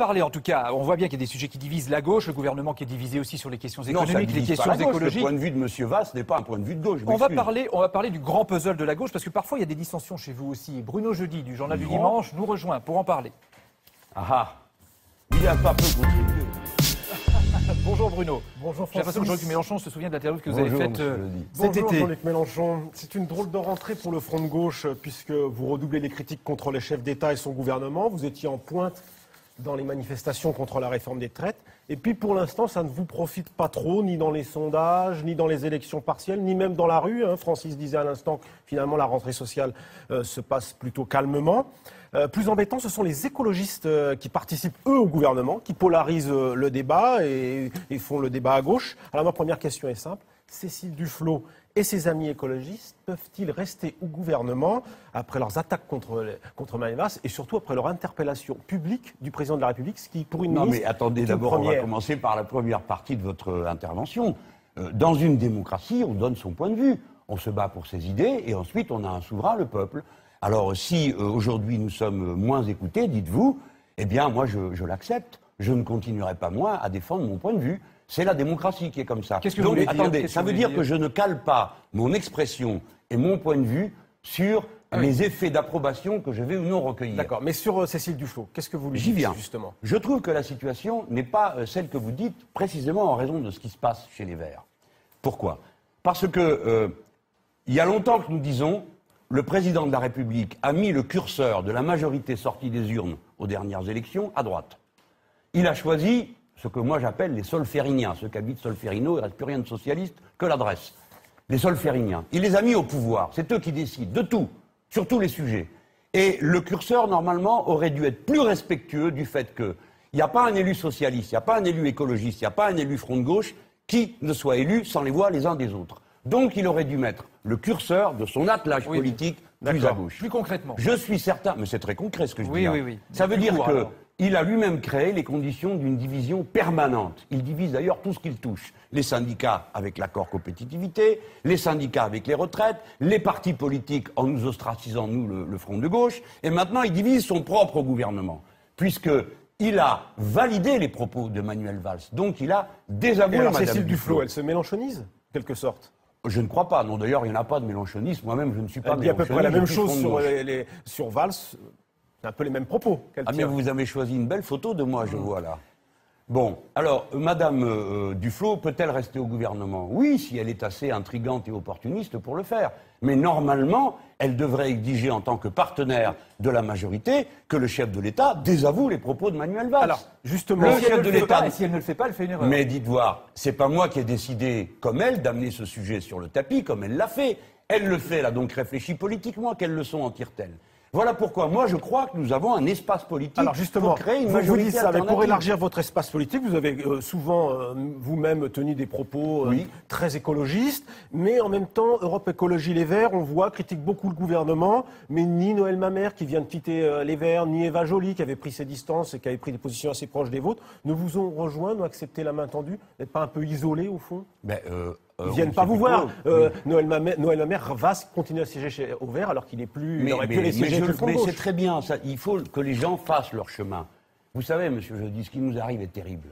parler, en tout cas, on voit bien qu'il y a des sujets qui divisent la gauche, le gouvernement qui est divisé aussi sur les questions économiques, les questions écologiques. Le point de vue de M. Valls n'est pas un point de vue de gauche. On va parler du grand puzzle de la gauche, parce que parfois il y a des dissensions chez vous aussi. Bruno Jeudi, du Journal du Dimanche, nous rejoint pour en parler. Il a pas peu contribué. Bonjour Bruno. Bonjour Francis. J'ai l'impression que Jean-Luc Mélenchon se souvient de l'interview que vous avez faite cet Bonjour été. Jean-Luc Mélenchon. C'est une drôle de rentrée pour le Front de gauche, puisque vous redoublez les critiques contre les chefs d'État et son gouvernement. Vous étiez en pointe dans les manifestations contre la réforme des retraites. Et puis pour l'instant, ça ne vous profite pas trop, ni dans les sondages, ni dans les élections partielles, ni même dans la rue. Francis disait à l'instant que finalement la rentrée sociale se passe plutôt calmement. Plus embêtant, ce sont les écologistes qui participent, eux, au gouvernement, qui polarisent le débat et font le débat à gauche. Alors ma première question est simple. Cécile Duflot et ses amis écologistes peuvent-ils rester au gouvernement après leurs attaques contre Manuel Valls et surtout après leur interpellation publique du président de la République, ce qui, pour une ministre... Non mais attendez, d'abord on va commencer par la première partie de votre intervention. Dans une démocratie, on donne son point de vue. On se bat pour ses idées et ensuite on a un souverain, le peuple. Alors si aujourd'hui nous sommes moins écoutés, dites-vous, eh bien moi je l'accepte. Je ne continuerai pas moi à défendre mon point de vue. C'est la démocratie qui est comme ça. Qu'est-ce que Donc, vous voulez dire ? attendez, ça veut dire que je ne cale pas mon expression et mon point de vue sur les effets d'approbation que je vais ou non recueillir. D'accord, mais sur Cécile Duflot, qu'est-ce que vous lui J'y dites viens. justement ? Je trouve que la situation n'est pas celle que vous dites, précisément en raison de ce qui se passe chez les Verts. Pourquoi ? Parce que il y a longtemps que nous disons, le président de la République a mis le curseur de la majorité sortie des urnes aux dernières élections à droite. Il a choisi ce que moi j'appelle les solfériniens, ceux qui habitent Solferino, il ne reste plus rien de socialiste que l'adresse. Les solfériniens. Il les a mis au pouvoir, c'est eux qui décident de tout, sur tous les sujets. Et le curseur, normalement, aurait dû être plus respectueux du fait qu'il n'y a pas un élu socialiste, il n'y a pas un élu écologiste, il n'y a pas un élu front de gauche qui ne soit élu sans les voix les uns des autres. Donc il aurait dû mettre le curseur de son attelage politique plus à gauche. Plus concrètement. Je suis certain, mais c'est très concret ce que je dis là. Oui. Ça veut dire qu'il a lui-même créé les conditions d'une division permanente. Il divise d'ailleurs tout ce qu'il touche. Les syndicats avec l'accord compétitivité, les syndicats avec les retraites, les partis politiques en nous ostracisant, nous, le Front de gauche, et maintenant il divise son propre gouvernement, puisqu'il a validé les propos de Manuel Valls. Donc il a désavoué Madame Cécile Duflot, Duflot. elle se mélenchonise, en quelque sorte. Je ne crois pas. Non, d'ailleurs, il n'y en a pas de mélenchonisme. Moi-même, je ne suis pas Elle dit à peu près la même chose sur sur Valls. C'est un peu les mêmes propos qu'elle mais tient. vous avez choisi une belle photo de moi, je vois là. Bon, alors, Madame Duflot peut-elle rester au gouvernement ? Oui, si elle est assez intrigante et opportuniste pour le faire. Mais normalement, elle devrait exiger en tant que partenaire de la majorité que le chef de l'État désavoue les propos de Manuel Valls. Alors, justement, le chef de l'État... Et si elle ne le fait pas, elle fait une erreur. Mais dites voir, c'est pas moi qui ai décidé, comme elle, d'amener ce sujet sur le tapis, comme elle l'a fait. Elle le fait, elle a donc réfléchi politiquement. Quelle leçon en tire-t-elle ? Voilà pourquoi moi je crois que nous avons un espace politique alors justement, pour créer une vous majorité dites ça, mais alternative. pour élargir votre espace politique, vous avez souvent vous-même tenu des propos très écologistes, mais en même temps, Europe Écologie Les Verts, on voit, critique beaucoup le gouvernement, mais ni Noël Mamère qui vient de quitter Les Verts, ni Eva Joly qui avait pris ses distances et qui avait pris des positions assez proches des vôtres, ne vous ont rejoint, n'ont accepté la main tendue, vous n'êtes pas un peu isolé au fond ? Ils ne viennent pas vous voir. Noël Mamère va continuer à siéger au Vert alors qu'il n'est plus. Il aurait pu les siéger avec le Front de mais gauche. c'est très bien, ça. Il faut que les gens fassent leur chemin. Vous savez, monsieur Jeudi, ce qui nous arrive est terrible.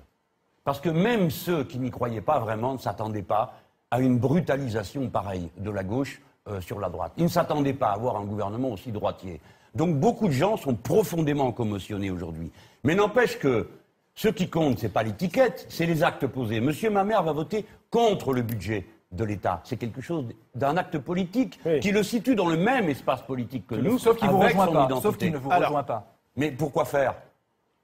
Parce que même ceux qui n'y croyaient pas vraiment ne s'attendaient pas à une brutalisation pareille de la gauche sur la droite. Ils ne s'attendaient pas à avoir un gouvernement aussi droitier. Donc beaucoup de gens sont profondément commotionnés aujourd'hui. Mais n'empêche que ce qui compte, c'est pas l'étiquette, c'est les actes posés. Monsieur Mamère va voter contre le budget de l'État. C'est quelque chose d'un acte politique qui le situe dans le même espace politique que nous, sauf qu'il avec vous rejoint son pas. identité. Sauf qu'il ne vous rejoint pas. Mais pourquoi faire ?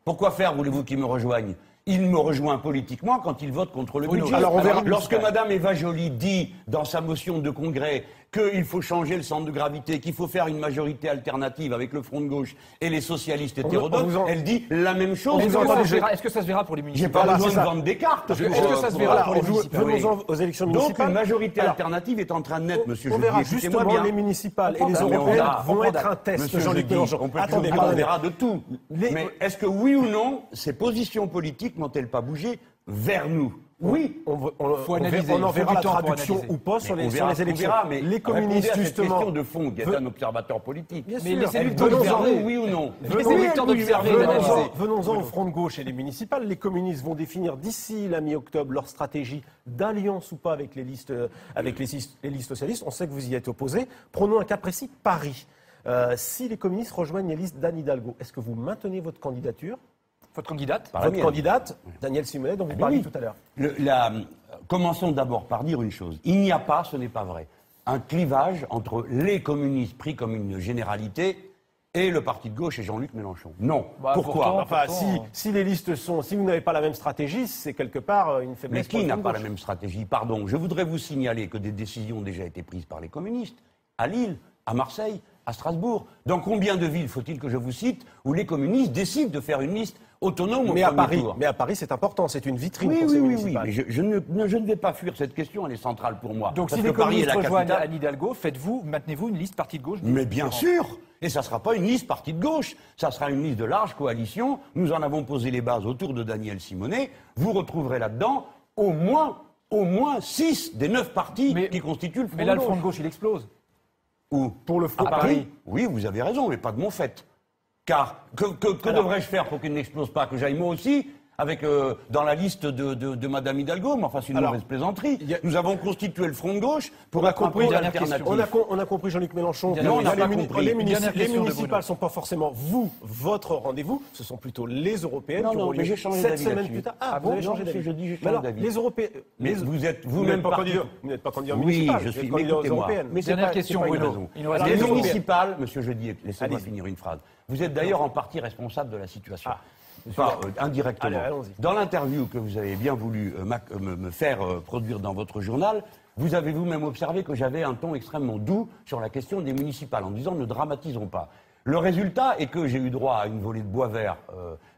Pourquoi faire, voulez-vous qu'il me rejoigne ? Il me rejoint politiquement quand il vote contre le budget. Alors, lorsque Mme Eva Joly dit dans sa motion de congrès qu'il faut changer le centre de gravité, qu'il faut faire une majorité alternative avec le Front de gauche et les socialistes hétérodoxes, elle dit la même chose. Est-ce que ça se verra pour les J'ai municipales ? pas besoin de vendre des cartes. Est-ce que ça se verra pour les municipales ? Venons aux élections municipales. Donc une majorité alternative est en train de naître, monsieur On Jeudi. verra Écoutez-moi justement bien. les municipales et les européennes vont être un test. Monsieur Jean-Luc Jeudi, Mélenchon. on verra de tout. Mais est-ce que oui ou non, ces positions politiques n'ont-elles pas bougé vers nous. Oui, Faut analyser, on en il faut verra du la temps pour traduction analyser. ou pas sur les on élections. verra, mais Les communistes, répondez à cette justement. question de fond, qui est un observateur politique. Bien Mais sûr. laissez-lui le temps Venons-en- d'observer. Oui ou non? Laissez-lui le temps d'observer et d'analyser. Venons-en au front de gauche et les municipales. Les communistes vont définir d'ici la mi-octobre leur stratégie d'alliance ou pas avec les listes socialistes. On sait que vous y êtes opposés. Prenons un cas précis, Paris. Si les communistes rejoignent les listes d'Anne Hidalgo, est-ce que vous maintenez votre candidature? Votre candidate Par la Votre mienne. candidate, Danielle Simonet, dont vous parliez tout à l'heure. Commençons d'abord par dire une chose. Il n'y a pas, ce n'est pas vrai, un clivage entre les communistes pris comme une généralité et le parti de gauche et Jean-Luc Mélenchon. Non. Bah, Pourquoi? pourtant, Si les listes sont, si vous n'avez pas la même stratégie, c'est quelque part une Mais faiblesse. pour qui le n'a front de pas la gauche. même stratégie? Pardon, je voudrais vous signaler que des décisions ont déjà été prises par les communistes, à Lille, à Marseille, à Strasbourg. Dans combien de villes faut-il que je vous cite où les communistes décident de faire une liste autonome au Mais à premier Paris, tour? mais à Paris, c'est important, c'est une vitrine Oui, pour ces oui, oui, municipales. mais je ne vais pas fuir cette question, elle est centrale pour moi. Donc Parce si que les Paris est communistes la rejoignent capitale. Anne Hidalgo, maintenez-vous une liste parti de gauche? Mais bien sûr. Et ça ne sera pas une liste parti de gauche, ça sera une liste de large coalition. Nous en avons posé les bases autour de Danielle Simonet. Vous retrouverez là-dedans au moins 6 des 9 partis qui constituent le Front Mais là, de le gauche. front de gauche, il explose. Où? Pour le front À Paris. Oui, vous avez raison, mais pas de mon fait. Car que devrais-je faire pour qu'il n'explose pas? Que j'aille moi aussi avec, dans la liste de Madame Hidalgo? Mais enfin, c'est une mauvaise plaisanterie. Nous avons constitué le Front de gauche pour être un pôle dernière alternatif. On a compris Jean-Luc Mélenchon. Non, on n'a pas les compris. les Dernière les question de municipales Bruno. ne sont pas forcément votre rendez-vous, ce sont plutôt les européennes Non, qui non, auront mais lieu j'ai changé 7 d'avis semaines là-dessus. plus tard. Ah vous bon? avez Non, changé monsieur, d'avis. je dis j'ai Mais changé alors, d'avis. les européens. Mais vous êtes Vous vous-même n'êtes pas parti. candidat. Vous n'êtes pas candidat aux Oui, municipales, je vous êtes suis. candidat aux Écoutez-moi. européennes. Mais c'est Dernière pas- question, c'est pas une Bruno. raison. Il nous reste Les 15 secondes. municipales, monsieur Jeudi, laissez-moi Allez-y. finir une phrase. Vous êtes d'ailleurs en partie responsable de la situation. Monsieur Enfin, Allez, indirectement. allons-y. Dans l'interview que vous avez bien voulu me faire produire dans votre journal, vous avez vous-même observé que j'avais un ton extrêmement doux sur la question des municipales, en disant ne dramatisons pas. Le résultat est que j'ai eu droit à une volée de bois vert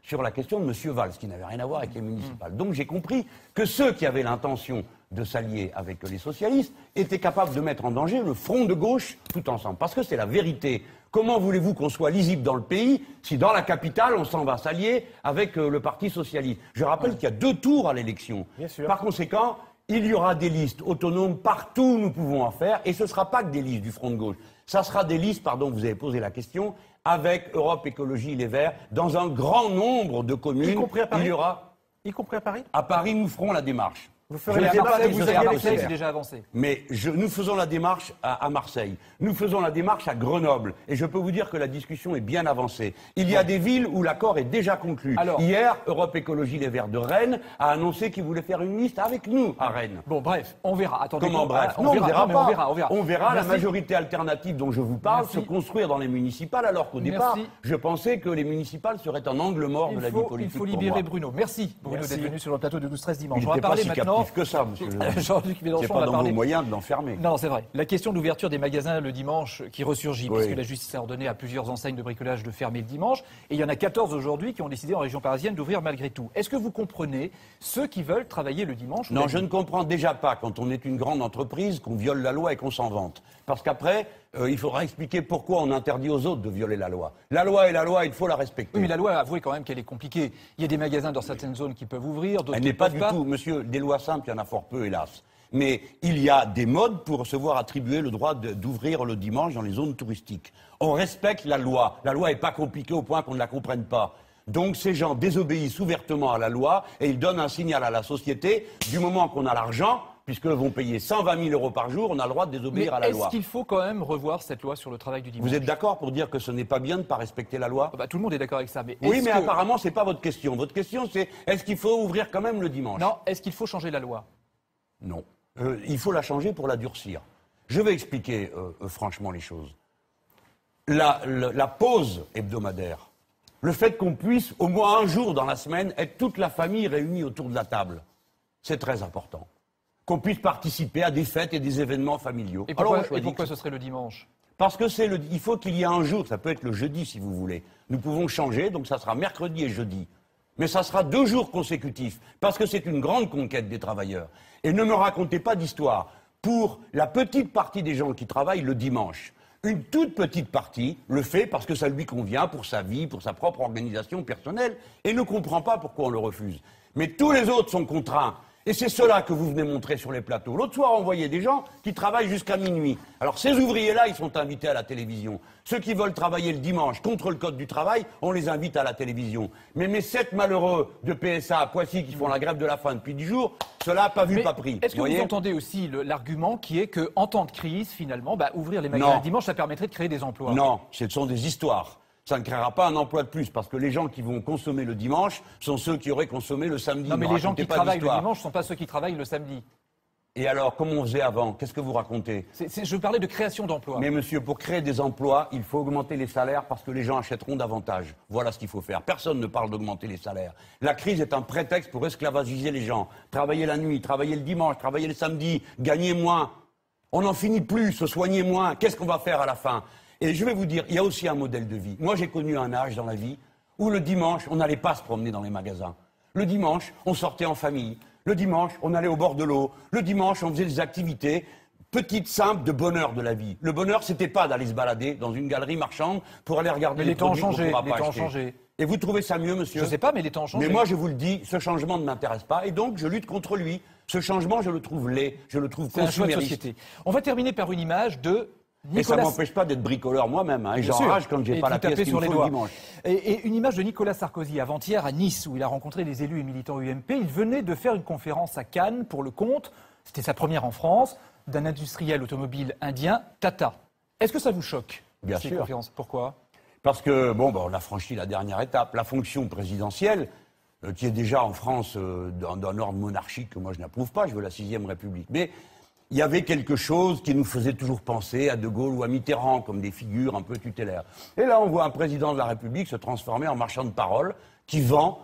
sur la question de M. Valls, qui n'avait rien à voir avec les municipales. Donc j'ai compris que ceux qui avaient l'intention de s'allier avec les socialistes étaient capables de mettre en danger le front de gauche tout ensemble. Parce que c'est la vérité. Comment voulez-vous qu'on soit lisible dans le pays si dans la capitale on s'en va s'allier avec le Parti socialiste? Je rappelle qu'il y a 2 tours à l'élection. Bien sûr. Par conséquent, il y aura des listes autonomes partout où nous pouvons en faire, et ce ne sera pas que des listes du Front de gauche. Ça sera des listes, pardon, vous avez posé la question, avec Europe Écologie Les Verts, dans un grand nombre de communes. Y compris à Paris? Il y aura. Y compris à Paris. À Paris, nous ferons la démarche. Vous Je ferez ne la sais pas démarche, si vous vous allez allez à le Marseille, faire. c'est déjà avancé. Mais nous faisons la démarche à Marseille. Nous faisons la démarche à Grenoble. Et je peux vous dire que la discussion est bien avancée. Il y a des villes où l'accord est déjà conclu. Alors. Hier, Europe Écologie Les Verts de Rennes a annoncé qu'il voulait faire une liste avec nous à Rennes. Bon, bref, on verra. Attendez. Comment bref? On Non, verra, on verra mais pas. on verra. On verra la Merci. majorité alternative dont je vous parle Merci. se construire dans les municipales, alors qu'au départ, Merci. je pensais que les municipales seraient un angle mort de la vie Il politique. faut pour libérer moi. Bruno. Merci, Bruno, Merci. d'être venu sur le plateau de 12-13 dimanche. Il On va n'était pas parler si maintenant. captif que ça, monsieur. Jean-Luc C'est Mélenchon pas va dans parler. vos moyens de l'enfermer. Non, c'est vrai. La question de l'ouverture des magasins le dimanche qui ressurgit, Oui. puisque la justice a ordonné à plusieurs enseignes de bricolage de fermer le dimanche. Et il y en a 14 aujourd'hui qui ont décidé en région parisienne d'ouvrir malgré tout. Est-ce que vous comprenez ceux qui veulent travailler le dimanche? Non, je ne comprends déjà pas, quand on est une grande entreprise, qu'on viole la loi et qu'on s'en vante. Parce qu'après, il faudra expliquer pourquoi on interdit aux autres de violer la loi. La loi est la loi, il faut la respecter. Oui, mais la loi, avouez quand même qu'elle est compliquée. Il y a des magasins dans certaines zones qui peuvent ouvrir, d'autres Elle qui n'est ne pas peuvent du tout, monsieur, des lois simples, il y en a fort peu, hélas. Mais il y a des modes pour se voir attribuer le droit d'ouvrir le dimanche dans les zones touristiques. On respecte la loi. La loi n'est pas compliquée au point qu'on ne la comprenne pas. Donc ces gens désobéissent ouvertement à la loi et ils donnent un signal à la société. Du moment qu'on a l'argent, puisqu'ils vont payer 120 000 euros par jour, on a le droit de Mais désobéir à la loi. est-ce qu'il faut quand même revoir cette loi sur le travail du dimanche? Vous êtes d'accord pour dire que ce n'est pas bien de ne pas respecter la loi? Ah bah, tout le monde est d'accord avec ça. Mais Oui, est-ce mais que- apparemment, ce n'est pas votre question. Votre question, c'est est-ce qu'il faut ouvrir quand même le dimanche? Non, est-ce qu'il faut changer la loi? Non. Il faut la changer pour la durcir. Je vais expliquer franchement les choses. La pause hebdomadaire, le fait qu'on puisse au moins un jour dans la semaine être toute la famille réunie autour de la table, c'est très important. Qu'on puisse participer à des fêtes et des événements familiaux. Et Alors, pourquoi, on choisit et pourquoi que- ce serait le dimanche? Parce que il faut qu'il y ait un jour, ça peut être le jeudi si vous voulez. Nous pouvons changer, donc ça sera mercredi et jeudi. Mais ça sera 2 jours consécutifs, parce que c'est une grande conquête des travailleurs. Et ne me racontez pas d'histoire. Pour la petite partie des gens qui travaillent le dimanche, Une toute petite partie le fait parce que ça lui convient pour sa vie, pour sa propre organisation personnelle, et ne comprend pas pourquoi on le refuse. Mais tous les autres sont contraints. Et c'est cela que vous venez montrer sur les plateaux. L'autre soir, on voyait des gens qui travaillent jusqu'à minuit. Alors ces ouvriers-là, ils sont invités à la télévision. Ceux qui veulent travailler le dimanche contre le code du travail, on les invite à la télévision. Mais mes 7 malheureux de PSA à Poissy qui font la grève de la faim depuis 10 jours, cela n'a pas vu, pas pris. Est-ce que vous entendez aussi l'argument qui est qu'en temps de crise, finalement, ouvrir les magasins le dimanche, ça permettrait de créer des emplois? Non, ce sont des histoires. Ça ne créera pas un emploi de plus, parce que les gens qui vont consommer le dimanche sont ceux qui auraient consommé le samedi. Non, mais les gens qui travaillent le dimanche ne sont pas ceux qui travaillent le samedi. Et alors, comment on faisait avant? Qu'est-ce que vous racontez? Je parlais de création d'emplois. Mais monsieur, pour créer des emplois, il faut augmenter les salaires parce que les gens achèteront davantage. Voilà ce qu'il faut faire. Personne ne parle d'augmenter les salaires. La crise est un prétexte pour esclavagiser les gens. Travailler la nuit, travailler le dimanche, travailler le samedi, gagner moins. On n'en finit plus, se soigner moins. Qu'est-ce qu'on va faire à la fin? Et je vais vous dire, il y a aussi un modèle de vie. Moi, j'ai connu un âge dans la vie où le dimanche, on n'allait pas se promener dans les magasins. Le dimanche, on sortait en famille. Le dimanche, on allait au bord de l'eau. Le dimanche, on faisait des activités petites, simples, de bonheur de la vie. Le bonheur, c'était pas d'aller se balader dans une galerie marchande pour aller regarder les produits qu'on ne pourra pas acheter. Et vous trouvez ça mieux, monsieur? Je ne sais pas, mais les temps ont changé. Mais moi, je vous le dis, ce changement ne m'intéresse pas et donc je lutte contre lui. Ce changement, je le trouve laid, je le trouve consumériste. C'est un choix de société. On va terminer par une image de Nicolas... Et ça ne m'empêche pas d'être bricoleur moi-même. Et j'enrage quand je n'ai pas la pièce qu'il me faut le dimanche. Et une image de Nicolas Sarkozy avant-hier à Nice, où il a rencontré les élus et militants UMP. Il venait de faire une conférence à Cannes pour le compte, c'était sa première en France, d'un industriel automobile indien, Tata. Est-ce que ça vous choque? Bien sûr. Pourquoi? Parce que, on a franchi la dernière étape. La fonction présidentielle, qui est déjà en France d'un ordre monarchique que moi je n'approuve pas, je veux la 6e République. Mais il y avait quelque chose qui nous faisait toujours penser à De Gaulle ou à Mitterrand, comme des figures un peu tutélaires. Et là, on voit un président de la République se transformer en marchand de parole, qui vend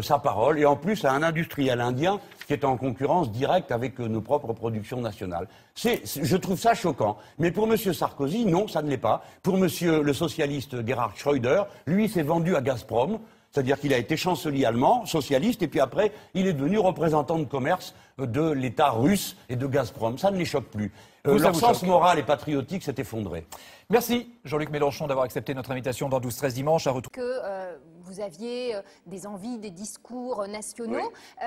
sa parole, et en plus à un industriel indien qui est en concurrence directe avec nos propres productions nationales. Je trouve ça choquant. Mais pour M. Sarkozy, non, ça ne l'est pas. Pour M. le socialiste Gerhard Schröder, lui, s'est vendu à Gazprom. C'est-à-dire qu'il a été chancelier allemand, socialiste, et puis après, il est devenu représentant de commerce de l'État russe et de Gazprom. Ça ne les choque plus. Leur sens moral et patriotique s'est effondré. Merci Jean-Luc Mélenchon d'avoir accepté notre invitation dans 12-13 dimanche. Que vous aviez des envies, des discours nationaux. Oui.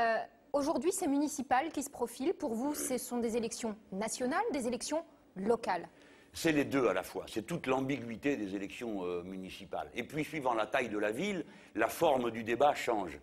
Aujourd'hui, c'est municipal qui se profile. Pour vous, ce sont des élections nationales, des élections locales? C'est les deux à la fois. C'est toute l'ambiguïté des élections municipales. Et puis, suivant la taille de la ville, la forme du débat change.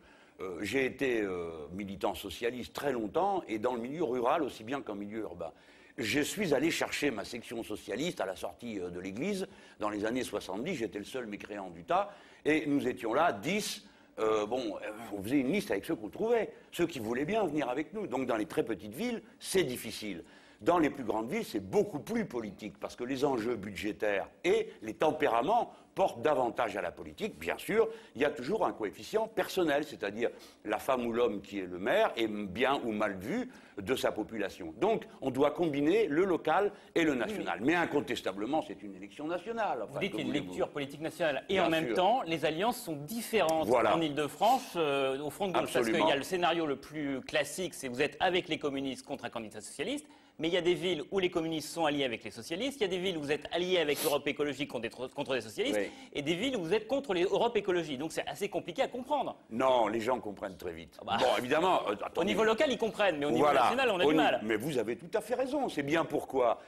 J'ai été militant socialiste très longtemps, et dans le milieu rural aussi bien qu'en milieu urbain. Je suis allé chercher ma section socialiste à la sortie de l'église. Dans les années 70, j'étais le seul mécréant du tas, et nous étions là, 10... on faisait une liste avec ceux qu'on trouvait, ceux qui voulaient bien venir avec nous. Donc dans les très petites villes, c'est difficile. Dans les plus grandes villes, c'est beaucoup plus politique, parce que les enjeux budgétaires et les tempéraments portent davantage à la politique. Bien sûr, il y a toujours un coefficient personnel, c'est-à-dire la femme ou l'homme qui est le maire est bien ou mal vu de sa population. Donc, on doit combiner le local et le national. Mais incontestablement, c'est une élection nationale. Vous dites qu'il y a une lecture politique nationale. Et en même temps, les alliances sont différentes en Ile-de-France, au front de gauche. Parce qu'il y a le scénario le plus classique, c'est vous êtes avec les communistes contre un candidat socialiste. Mais il y a des villes où les communistes sont alliés avec les socialistes, il y a des villes où vous êtes alliés avec l'Europe écologique contre les socialistes, et des villes où vous êtes contre l'Europe écologie. Donc c'est assez compliqué à comprendre. Non, les gens comprennent très vite. Bon, évidemment... au niveau local, ils comprennent, mais au niveau national, on a du mal. Mais vous avez tout à fait raison. C'est bien pourquoi,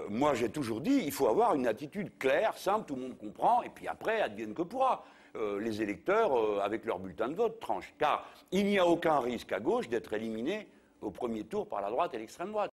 moi j'ai toujours dit, il faut avoir une attitude claire, simple, tout le monde comprend, et puis après, advienne que pourra. Les électeurs, avec leur bulletin de vote, tranchent. Car il n'y a aucun risque à gauche d'être éliminé au premier tour par la droite et l'extrême droite.